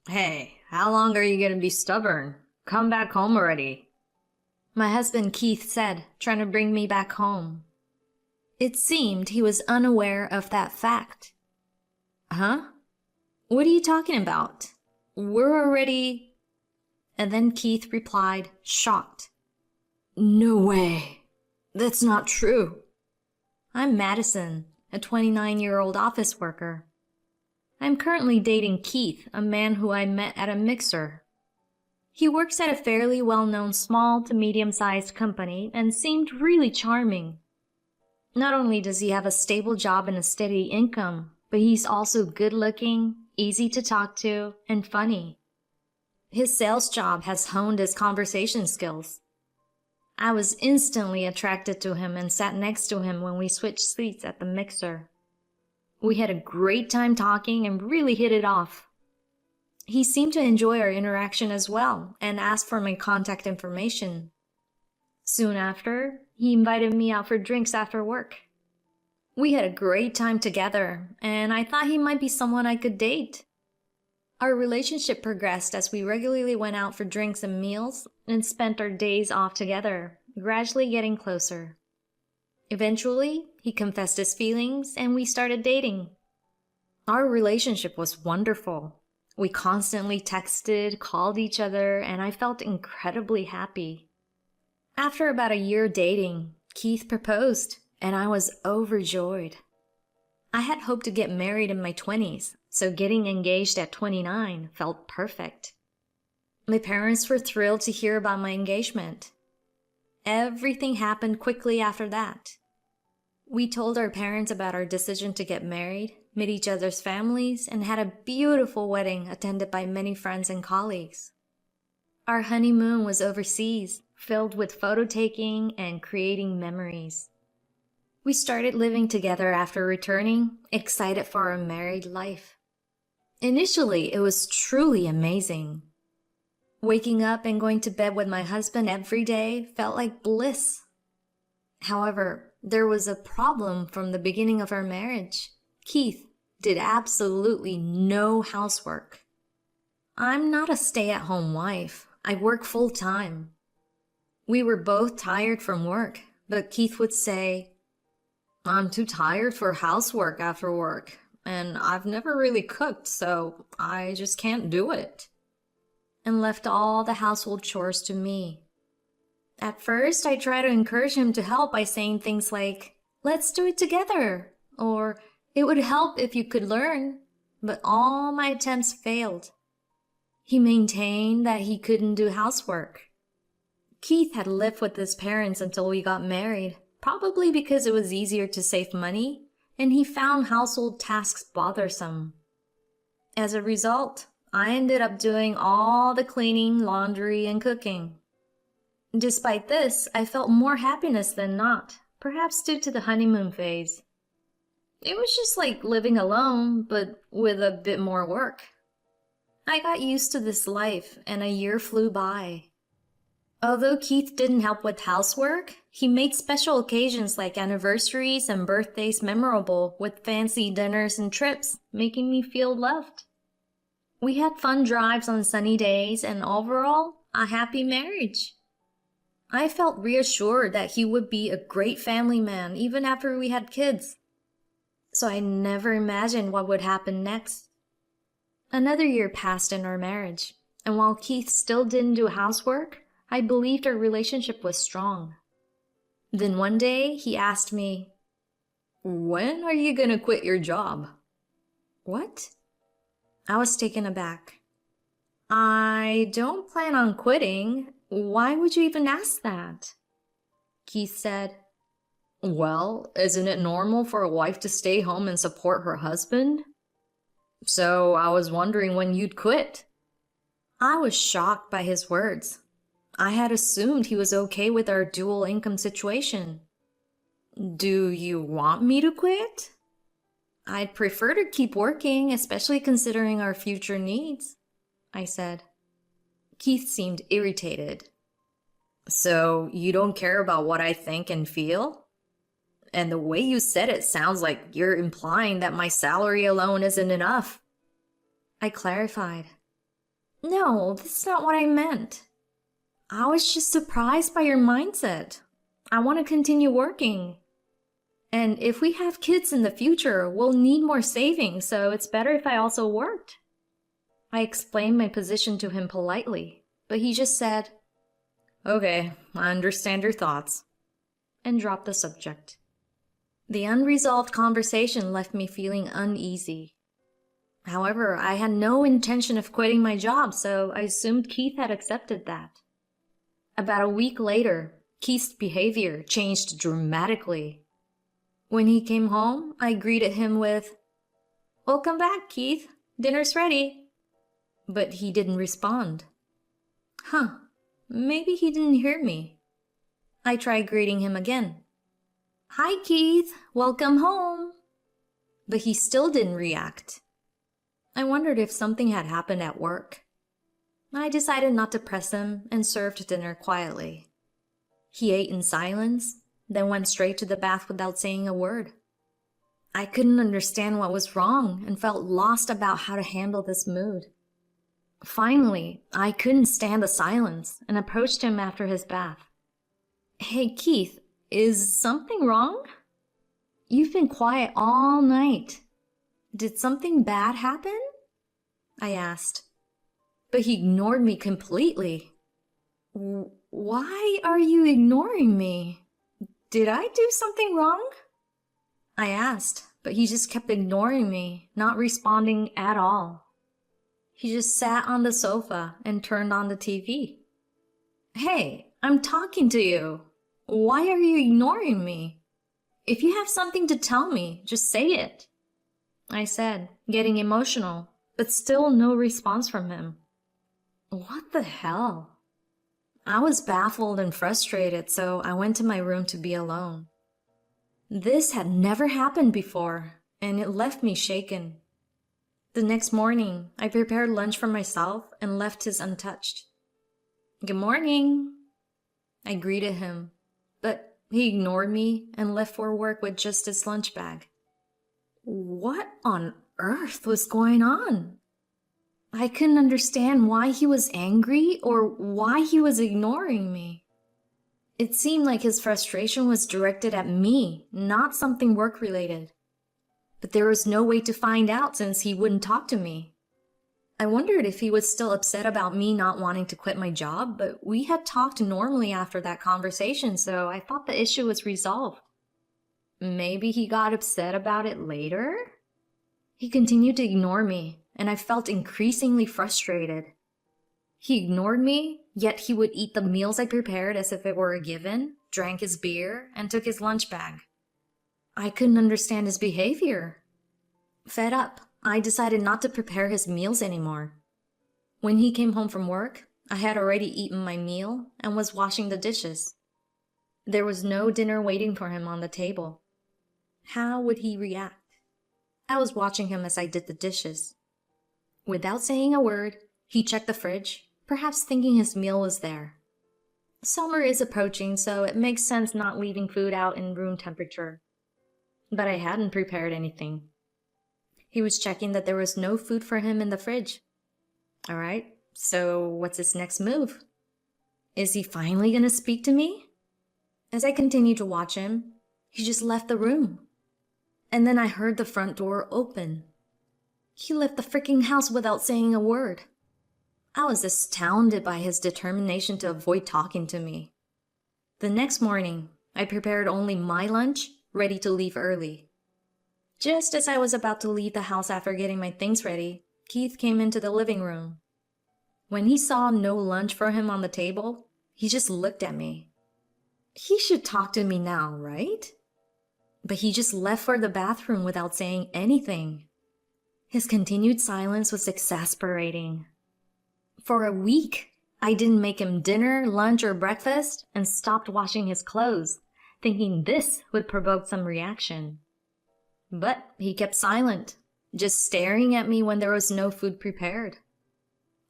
Hey, how long are you gonna be stubborn? Come back home already. My husband Keith said, trying to bring me back home. It seemed he was unaware of that fact. Huh? What are you talking about? We're already... And then Keith replied, shocked. No way. That's not true. I'm Madison, a 29-year-old office worker. I'm currently dating Keith, a man who I met at a mixer. He works at a fairly well-known small to medium-sized company and seemed really charming. Not only does he have a stable job and a steady income, but he's also good-looking, easy to talk to, and funny. His sales job has honed his conversation skills. I was instantly attracted to him and sat next to him when we switched seats at the mixer. We had a great time talking and really hit it off. He seemed to enjoy our interaction as well and asked for my contact information. Soon after, he invited me out for drinks after work. We had a great time together, and I thought he might be someone I could date. Our relationship progressed as we regularly went out for drinks and meals and spent our days off together, gradually getting closer. Eventually, he confessed his feelings and we started dating. Our relationship was wonderful. We constantly texted, called each other, and I felt incredibly happy. After about a year dating, Keith proposed, and I was overjoyed. I had hoped to get married in my 20s, so getting engaged at 29 felt perfect. My parents were thrilled to hear about my engagement. Everything happened quickly after that. We told our parents about our decision to get married, met each other's families, and had a beautiful wedding attended by many friends and colleagues. Our honeymoon was overseas, filled with photo taking and creating memories. We started living together after returning, excited for our married life. Initially, it was truly amazing. Waking up and going to bed with my husband every day felt like bliss. However, there was a problem from the beginning of our marriage. Keith did absolutely no housework. I'm not a stay-at-home wife. I work full-time. We were both tired from work, but Keith would say, "I'm too tired for housework after work, and I've never really cooked, so I just can't do it," and left all the household chores to me. At first, I tried to encourage him to help by saying things like, "Let's do it together," or "It would help if you could learn," but all my attempts failed. He maintained that he couldn't do housework. Keith had lived with his parents until we got married, probably because it was easier to save money, and he found household tasks bothersome. As a result, I ended up doing all the cleaning, laundry, and cooking. Despite this, I felt more happiness than not, perhaps due to the honeymoon phase. It was just like living alone, but with a bit more work. I got used to this life, and a year flew by. Although Keith didn't help with housework, he made special occasions like anniversaries and birthdays memorable with fancy dinners and trips, making me feel loved. We had fun drives on sunny days and overall, a happy marriage. I felt reassured that he would be a great family man even after we had kids. So I never imagined what would happen next. Another year passed in our marriage, and while Keith still didn't do housework, I believed our relationship was strong. Then one day, he asked me, "When are you gonna quit your job?" "What?" I was taken aback. "I don't plan on quitting. Why would you even ask that?" Keith said, "Well, isn't it normal for a wife to stay home and support her husband? So I was wondering when you'd quit." I was shocked by his words. I had assumed he was okay with our dual income situation. "Do you want me to quit?" "I'd prefer to keep working, especially considering our future needs," I said. Keith seemed irritated. "So you don't care about what I think and feel? And the way you said it sounds like you're implying that my salary alone isn't enough." I clarified. No, that's not what I meant. I was just surprised by your mindset. I want to continue working. And if we have kids in the future, we'll need more savings, so it's better if I also worked. I explained my position to him politely, but he just said, "Okay, I understand your thoughts," and dropped the subject. The unresolved conversation left me feeling uneasy. However, I had no intention of quitting my job, so I assumed Keith had accepted that. About a week later, Keith's behavior changed dramatically. When he came home, I greeted him with, "Welcome back, Keith. Dinner's ready." But he didn't respond. Maybe he didn't hear me. I tried greeting him again. "Hi, Keith. Welcome home." But he still didn't react. I wondered if something had happened at work. I decided not to press him and served dinner quietly. He ate in silence, then went straight to the bath without saying a word. I couldn't understand what was wrong and felt lost about how to handle this mood. Finally, I couldn't stand the silence and approached him after his bath. "Hey, Keith, is something wrong? You've been quiet all night. Did something bad happen?" I asked. But he ignored me completely. "Why are you ignoring me? Did I do something wrong?" I asked, but he just kept ignoring me, not responding at all. He just sat on the sofa and turned on the TV. "Hey, I'm talking to you. Why are you ignoring me? If you have something to tell me, just say it," I said, getting emotional, but still no response from him. What the hell? I was baffled and frustrated, so I went to my room to be alone. This had never happened before, and it left me shaken. The next morning, I prepared lunch for myself and left his untouched. "Good morning," I greeted him, but he ignored me and left for work with just his lunch bag. What on earth was going on? I couldn't understand why he was angry or why he was ignoring me. It seemed like his frustration was directed at me, not something work-related. But there was no way to find out since he wouldn't talk to me. I wondered if he was still upset about me not wanting to quit my job, but we had talked normally after that conversation, so I thought the issue was resolved. Maybe he got upset about it later? He continued to ignore me, and I felt increasingly frustrated. He ignored me, yet he would eat the meals I prepared as if it were a given, drank his beer, and took his lunch bag. I couldn't understand his behavior. Fed up, I decided not to prepare his meals anymore. When he came home from work, I had already eaten my meal and was washing the dishes. There was no dinner waiting for him on the table. How would he react? I was watching him as I did the dishes. Without saying a word, he checked the fridge, perhaps thinking his meal was there. Summer is approaching, so it makes sense not leaving food out in room temperature. But I hadn't prepared anything. He was checking that there was no food for him in the fridge. All right, so what's his next move? Is he finally gonna speak to me? As I continued to watch him, he just left the room. And then I heard the front door open. He left the freaking house without saying a word. I was astounded by his determination to avoid talking to me. The next morning, I prepared only my lunch, ready to leave early. Just as I was about to leave the house after getting my things ready, Keith came into the living room. When he saw no lunch for him on the table, he just looked at me. He should talk to me now, right? But he just left for the bathroom without saying anything. His continued silence was exasperating. For a week, I didn't make him dinner, lunch, or breakfast and stopped washing his clothes, thinking this would provoke some reaction. But he kept silent, just staring at me when there was no food prepared.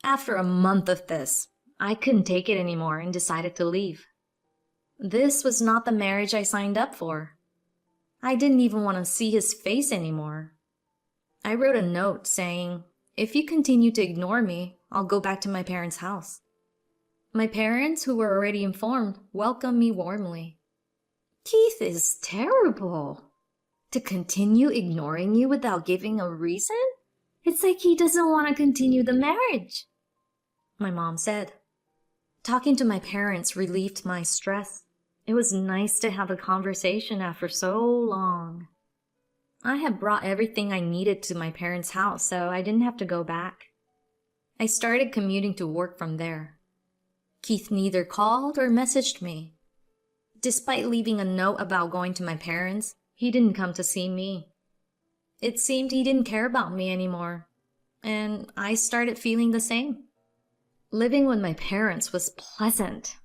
After a month of this, I couldn't take it anymore and decided to leave. This was not the marriage I signed up for. I didn't even want to see his face anymore. I wrote a note saying, "If you continue to ignore me, I'll go back to my parents' house. My parents, who were already informed, welcomed me warmly. Keith is terrible. To continue ignoring you without giving a reason? It's like he doesn't want to continue the marriage, my mom said. Talking to my parents relieved my stress. It was nice to have a conversation after so long. I had brought everything I needed to my parents' house, so I didn't have to go back. I started commuting to work from there. Keith neither called or messaged me. Despite leaving a note about going to my parents, he didn't come to see me. It seemed he didn't care about me anymore, and I started feeling the same. Living with my parents was pleasant.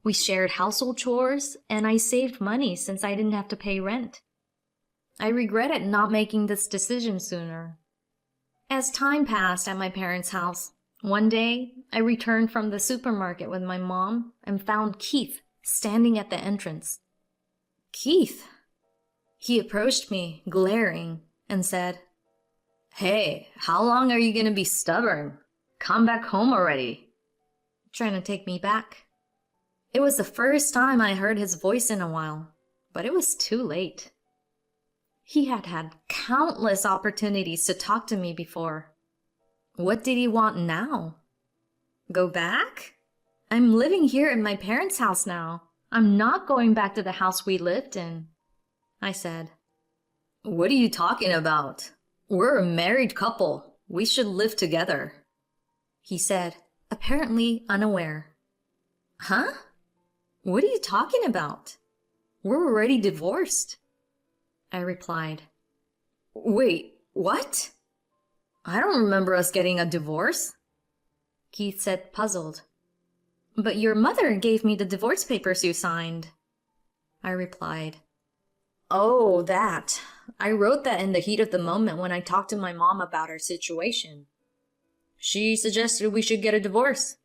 We shared household chores, and I saved money since I didn't have to pay rent. I regretted not making this decision sooner. As time passed at my parents' house, one day I returned from the supermarket with my mom and found Keith standing at the entrance. Keith! He approached me, glaring, and said, "Hey, how long are you going to be stubborn? Come back home already," trying to take me back. It was the first time I heard his voice in a while, but it was too late. He had had countless opportunities to talk to me before. What did he want now? Go back? I'm living here in my parents' house now. I'm not going back to the house we lived in, I said. "What are you talking about? We're a married couple. We should live together," he said, apparently unaware. Huh? What are you talking about? We're already divorced, I replied. "Wait, what? I don't remember us getting a divorce," Keith said, puzzled. But your mother gave me the divorce papers you signed, I replied. Oh, that. I wrote that in the heat of the moment when I talked to my mom about our situation. She suggested we should get a divorce.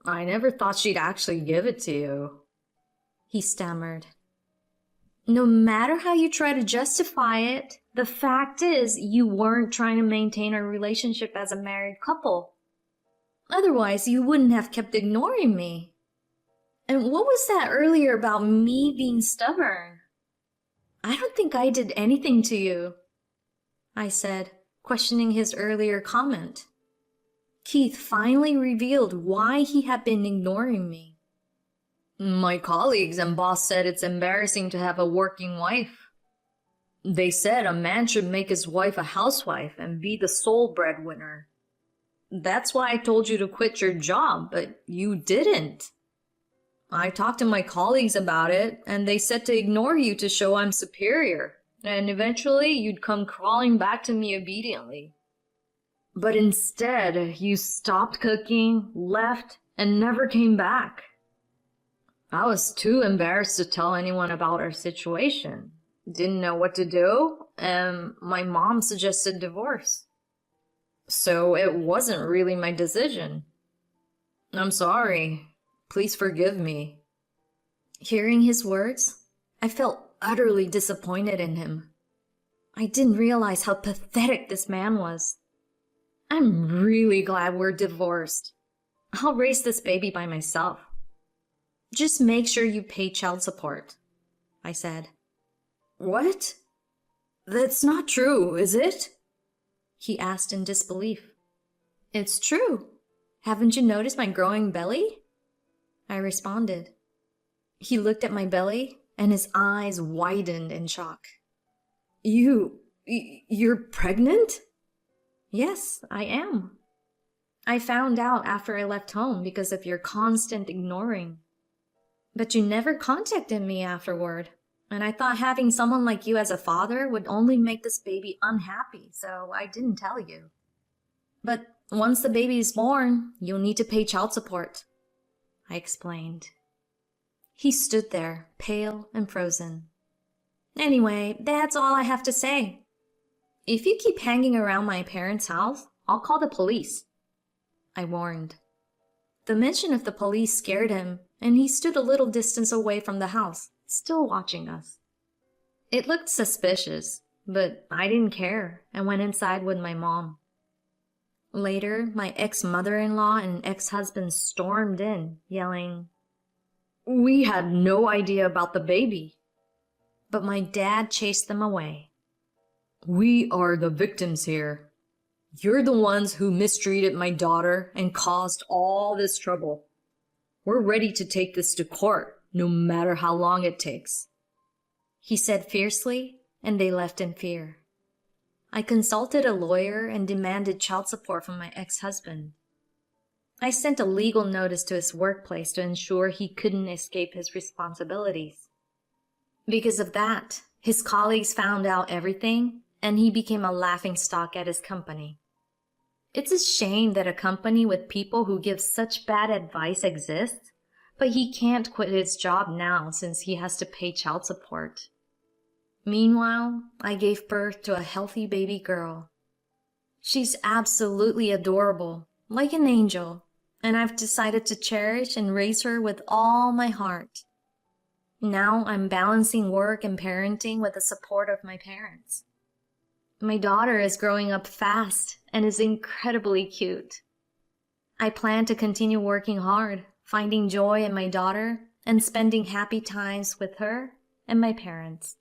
"I never thought she'd actually give it to you," he stammered. No matter how you try to justify it, the fact is you weren't trying to maintain our relationship as a married couple. Otherwise, you wouldn't have kept ignoring me. And what was that earlier about me being stubborn? I don't think I did anything to you, I said, questioning his earlier comment. Keith finally revealed why he had been ignoring me. "My colleagues and boss said it's embarrassing to have a working wife. They said a man should make his wife a housewife and be the sole breadwinner. That's why I told you to quit your job, but you didn't. I talked to my colleagues about it, and they said to ignore you to show I'm superior, and eventually you'd come crawling back to me obediently. But instead, you stopped cooking, left, and never came back. I was too embarrassed to tell anyone about our situation. Didn't know what to do, and my mom suggested divorce. So it wasn't really my decision. I'm sorry. Please forgive me." Hearing his words, I felt utterly disappointed in him. I didn't realize how pathetic this man was. I'm really glad we're divorced. I'll raise this baby by myself. Just make sure you pay child support, I said. What? That's not true, is it? He asked in disbelief. It's true. Haven't you noticed my growing belly? I responded. He looked at my belly, and his eyes widened in shock. You're pregnant? Yes, I am. I found out after I left home because of your constant ignoring. But you never contacted me afterward, and I thought having someone like you as a father would only make this baby unhappy, so I didn't tell you. But once the baby is born, you'll need to pay child support, I explained. He stood there, pale and frozen. Anyway, that's all I have to say. If you keep hanging around my parents' house, I'll call the police, I warned. The mention of the police scared him, and he stood a little distance away from the house, still watching us. It looked suspicious, but I didn't care and went inside with my mom. Later, my ex-mother-in-law and ex-husband stormed in, yelling, "We had no idea about the baby." but my dad chased them away. "We are the victims here. You're the ones who mistreated my daughter and caused all this trouble. We're ready to take this to court, no matter how long it takes," he said fiercely, and they left in fear. I consulted a lawyer and demanded child support from my ex-husband. I sent a legal notice to his workplace to ensure he couldn't escape his responsibilities. Because of that, his colleagues found out everything, and he became a laughingstock at his company. It's a shame that a company with people who give such bad advice exists, but he can't quit his job now since he has to pay child support. Meanwhile, I gave birth to a healthy baby girl. She's absolutely adorable, like an angel, and I've decided to cherish and raise her with all my heart. Now I'm balancing work and parenting with the support of my parents. My daughter is growing up fast and is incredibly cute. I plan to continue working hard, finding joy in my daughter, and spending happy times with her and my parents.